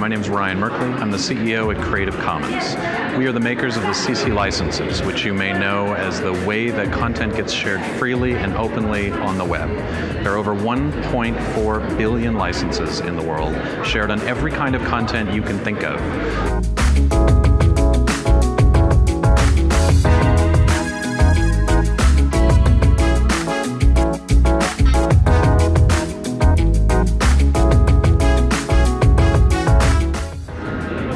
My name is Ryan Merkley. I'm the CEO at Creative Commons. We are the makers of the CC licenses, which you may know as the way that content gets shared freely and openly on the web. There are over 1.4 billion licenses in the world, shared on every kind of content you can think of.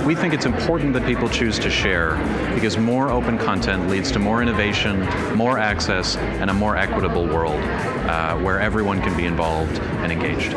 We think it's important that people choose to share because more open content leads to more innovation, more access, and a more equitable world where everyone can be involved and engaged.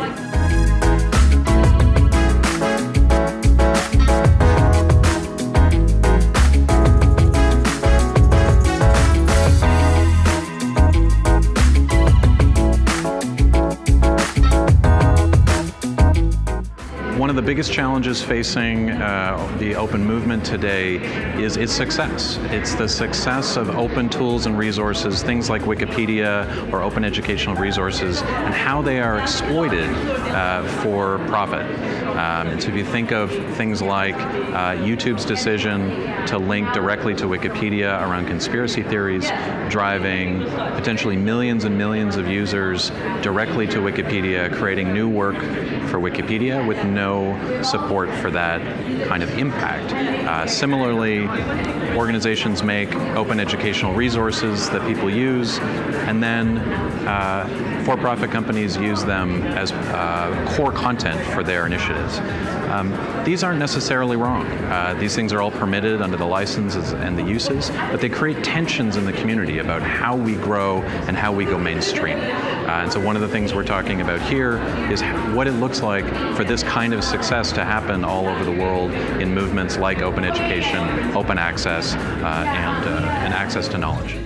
One of the biggest challenges facing the open movement today is its success. It's the success of open tools and resources, things like Wikipedia or open educational resources, and how they are exploited for profit. So if you think of things like YouTube's decision to link directly to Wikipedia around conspiracy theories, driving potentially millions and millions of users directly to Wikipedia, creating new work for Wikipedia with no support for that kind of impact. Similarly, organizations make open educational resources that people use, and then for-profit companies use them as core content for their initiatives. These aren't necessarily wrong. These things are all permitted under the licenses and the uses, but they create tensions in the community about how we grow and how we go mainstream. And so one of the things we're talking about here is what it looks like for this kind of success to happen all over the world in movements like open education, open access, and access to knowledge.